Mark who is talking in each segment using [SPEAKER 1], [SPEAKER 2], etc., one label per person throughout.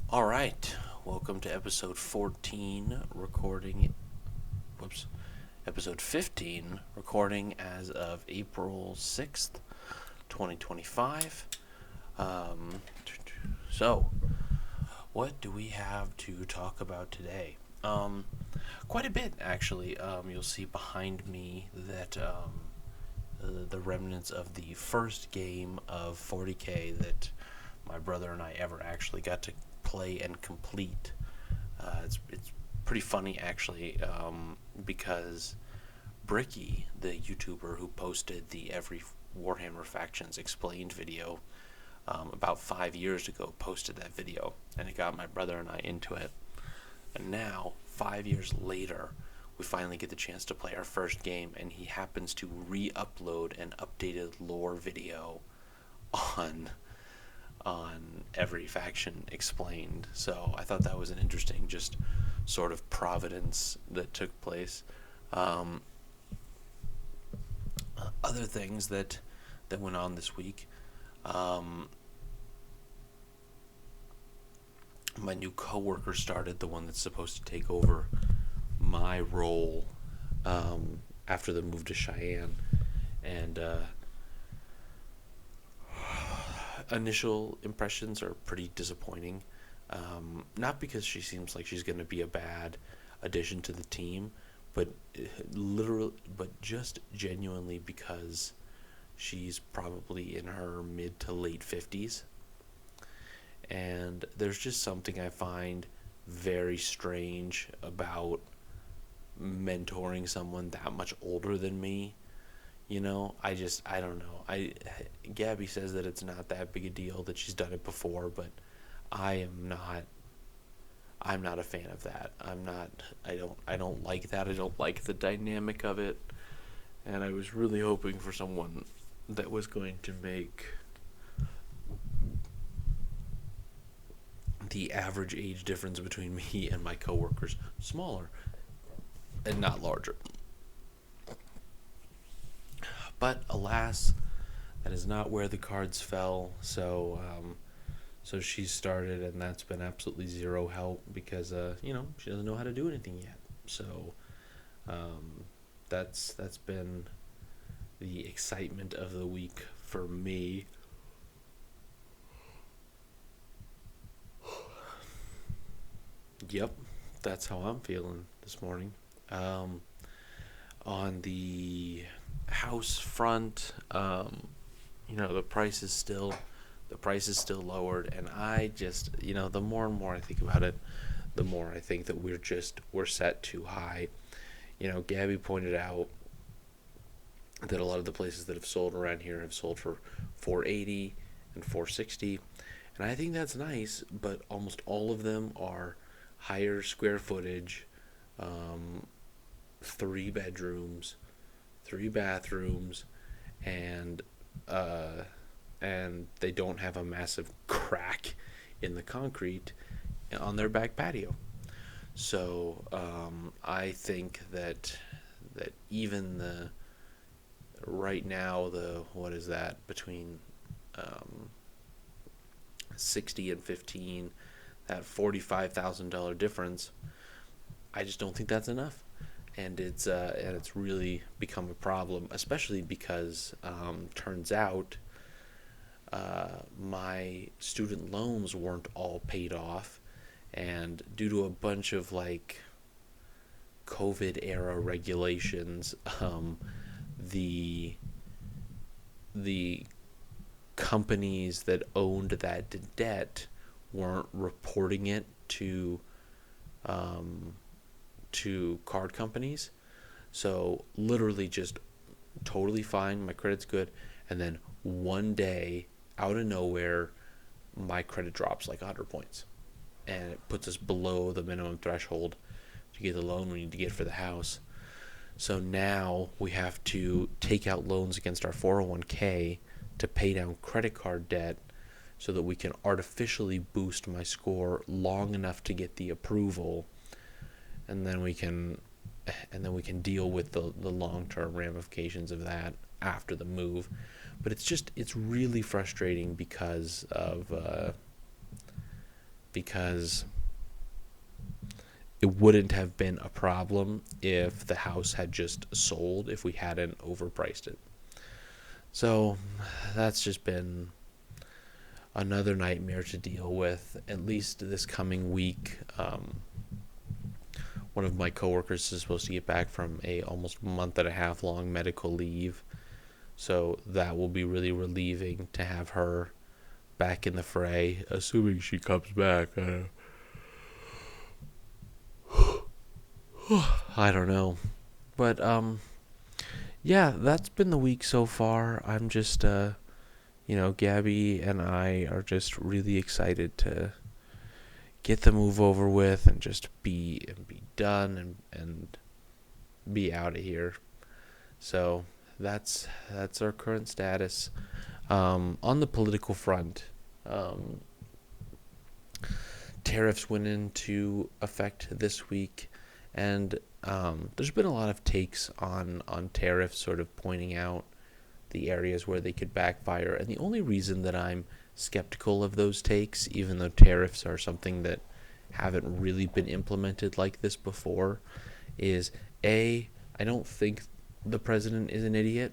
[SPEAKER 1] All right, welcome to episode 14, episode 15, recording as of April 6th, 2025. Um, so, what do we have to talk about today? Quite a bit, actually. You'll see behind me that the remnants of the first game of 40K that my brother and I ever actually got to play and complete. It's pretty funny actually, because Bricky, the YouTuber who posted the Every Warhammer Factions Explained video about 5 years ago, posted that video, and it got my brother and I into it. And now, 5 years later, we finally get the chance to play our first game, and he happens to re-upload an updated lore video on every faction explained. So I thought that was an interesting, just sort of providence that took place. Um, Other things that went on this week. Um, my new coworker started, the one that's supposed to take over my role after the move to Cheyenne, and initial impressions are pretty disappointing. Not because she seems like she's going to be a bad addition to the team, but but just genuinely because she's probably in her mid to late 50s. And there's just something I find very strange about mentoring someone that much older than me. I don't know. Gabby says that it's not that big a deal, that she's done it before, but I am not I'm not a fan of that. I don't like that. I don't like the dynamic of it. And I was really hoping for someone that was going to make the average age difference between me and my coworkers smaller and not larger. But alas, that is not where the cards fell. So she started, and that's been absolutely zero help because she doesn't know how to do anything yet. So um, that's been the excitement of the week for me. Yep, that's how I'm feeling this morning. Um, on the house front, the price is still lowered, and I just, the more and more I think about it, the more I think that we're set too high. Gabby pointed out that a lot of the places that have sold around here have sold for 480 and 460, and I think that's nice, but almost all of them are higher square footage, um, 3 bedrooms, 3 bathrooms, and uh, and they don't have a massive crack in the concrete on their back patio. So I think that even the right now, the what is that, between um, 60 and 15, that $45,000 difference, I just don't think that's enough. And it's really become a problem, especially because turns out my student loans weren't all paid off, and due to a bunch of like COVID era regulations, the the companies that owned that debt weren't reporting it um, to card companies. So literally just totally fine, my credit's good, and then one day, out of nowhere, my credit drops like 100 points, and it puts us below the minimum threshold to get the loan we need to get for the house. So now we have to take out loans against our 401k to pay down credit card debt so that we can artificially boost my score long enough to get the approval, and then we can deal with the long-term ramifications of that after the move. But it's really frustrating because it wouldn't have been a problem if the house had just sold, if we hadn't overpriced it. So that's just been another nightmare to deal with, at least this coming week. One of my coworkers is supposed to get back from a almost month and a half long medical leave, so that will be really relieving to have her back in the fray, assuming she comes back. I don't know, but yeah, that's been the week so far. I'm just Gabby and I are just really excited to get the move over with and just be done and be out of here. So that's our current status. On the political front, tariffs went into effect this week, and there's been a lot of takes on tariffs, sort of pointing out the areas where they could backfire. And the only reason that I'm skeptical of those takes, even though tariffs are something that haven't really been implemented like this before, is I don't think the president is an idiot.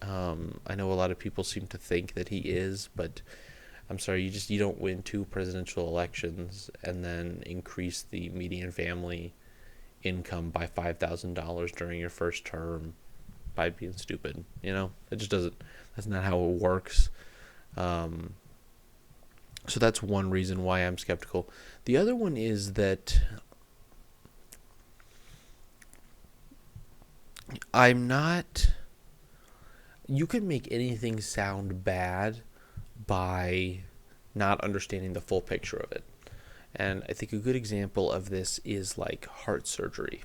[SPEAKER 1] I know a lot of people seem to think that he is, but I'm sorry, you don't win 2 presidential elections and then increase the median family income by $5,000 during your first term by being stupid. It just doesn't. That's not how it works. So that's one reason why I'm skeptical. The other one is that I'm not. You can make anything sound bad by not understanding the full picture of it. And I think a good example of this is like heart surgery.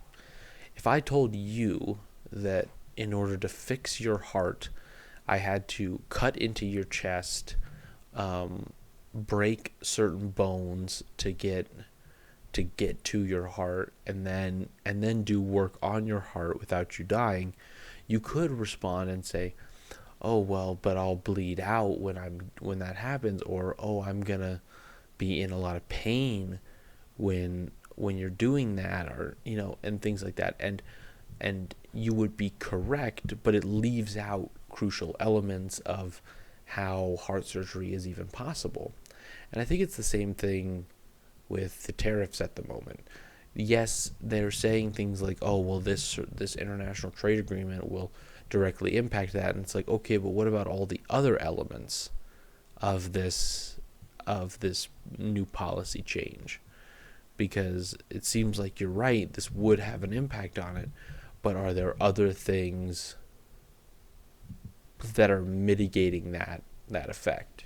[SPEAKER 1] If I told you that in order to fix your heart, I had to cut into your chest, break certain bones to get to your heart, and then do work on your heart without you dying, you could respond and say, "Oh well, but I'll bleed out when that happens," or "Oh, I'm gonna be in a lot of pain when you're doing that," or and things like that. And you would be correct, but it leaves out crucial elements of how heart surgery is even possible. And I think it's the same thing with the tariffs at the moment. Yes, they're saying things like, "Oh, well, this international trade agreement will directly impact that," and it's like, okay, but what about all the other elements of this new policy change? Because it seems like you're right, this would have an impact on it, but are there other things that are mitigating that effect?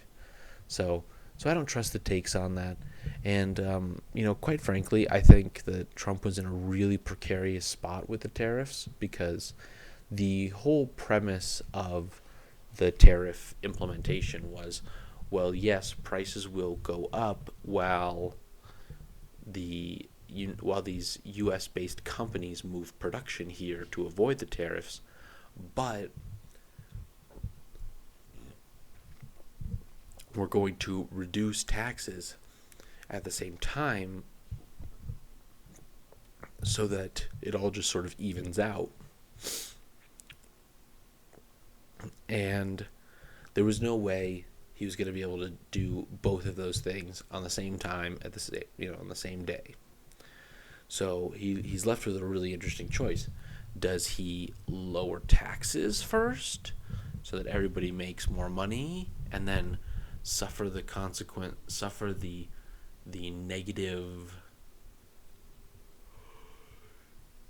[SPEAKER 1] So I don't trust the takes on that. And, quite frankly, I think that Trump was in a really precarious spot with the tariffs, because the whole premise of the tariff implementation was, well, yes, prices will go up while these U.S.-based companies move production here to avoid the tariffs, but we're going to reduce taxes at the same time so that it all just sort of evens out. And there was no way he was going to be able to do both of those things on the same time on the same day. So he's left with a really interesting choice. Does he lower taxes first so that everybody makes more money, and then suffer the negative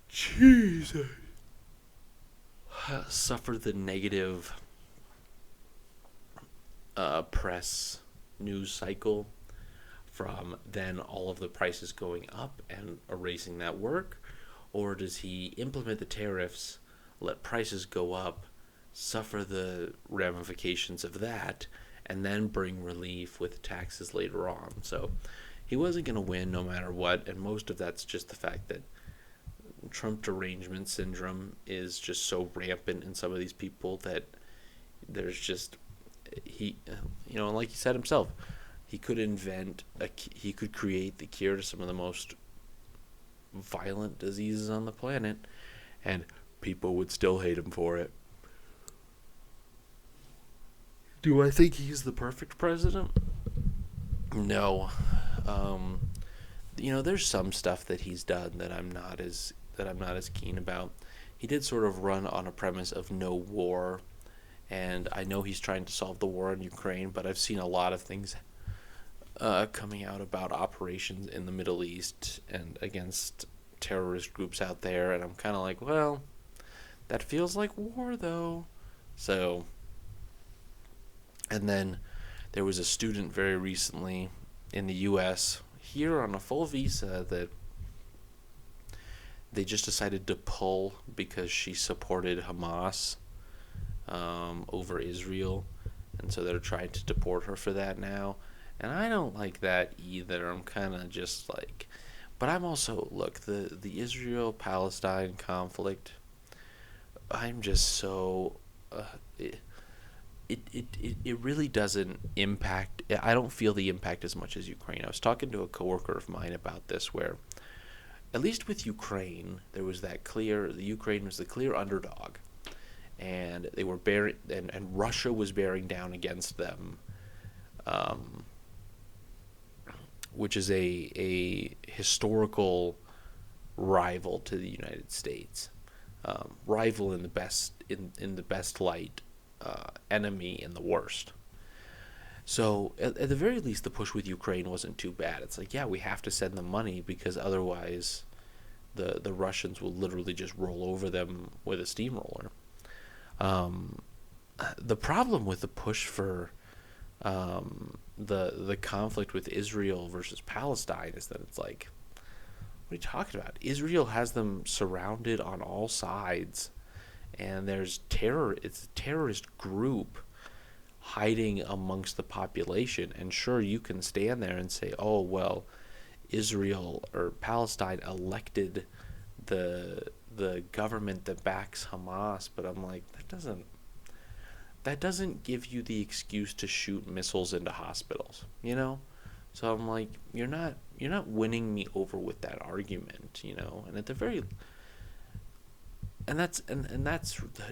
[SPEAKER 1] Jesus suffer the negative press news cycle from then all of the prices going up and erasing that work? Or does he implement the tariffs, let prices go up, suffer the ramifications of that, and then bring relief with taxes later on? So he wasn't going to win no matter what, and most of that's just the fact that Trump derangement syndrome is just so rampant in some of these people that there's just, and like he said himself, he could he could create the cure to some of the most violent diseases on the planet, and people would still hate him for it. Do I think he's the perfect president? No. Um, there's some stuff that he's done that I'm not as keen about. He did sort of run on a premise of no war, and I know he's trying to solve the war in Ukraine, but I've seen a lot of things coming out about operations in the Middle East and against terrorist groups out there, and I'm kind of like, well, that feels like war, though. So, and then there was a student very recently in the U.S. here on a full visa that they just decided to pull because she supported Hamas over Israel, and so they're trying to deport her for that now. And I don't like that either. I'm kind of just like, but I'm also, look, the Israel-Palestine conflict, I'm just so it really doesn't impact. I don't feel the impact as much as Ukraine. I was talking to a coworker of mine about this, where at least with Ukraine, there was that clear. The Ukraine was the clear underdog, and they were and Russia was bearing down against them, which is a historical rival to the United States, rival in the best light, enemy in the worst. So at the very least, the push with Ukraine wasn't too bad. It's like, yeah, we have to send them money because otherwise the Russians will literally just roll over them with a steamroller. The problem with the push for the conflict with Israel versus Palestine is that it's like, what are you talking about? Israel has them surrounded on all sides, and there's terror. It's a terrorist group hiding amongst the population. And sure, you can stand there and say, oh, well, Israel or Palestine elected the government that backs Hamas, but I'm like, that doesn't give you the excuse to shoot missiles into hospitals, you know? So I'm like, you're not winning me over with that argument, you know? And at the very and that's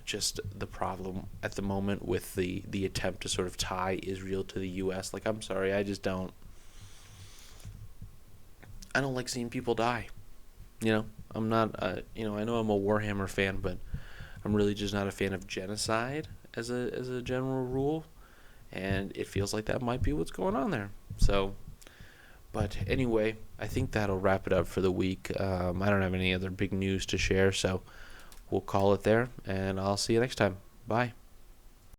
[SPEAKER 1] just the problem at the moment with the attempt to sort of tie Israel to the US. Like, I'm sorry, I don't like seeing people die. You know, I'm not I know I'm a Warhammer fan, but I'm really just not a fan of genocide as a general rule, and it feels like that might be what's going on there. So, but anyway, I think that'll wrap it up for the week. I don't have any other big news to share, so we'll call it there, and I'll see you next time. Bye.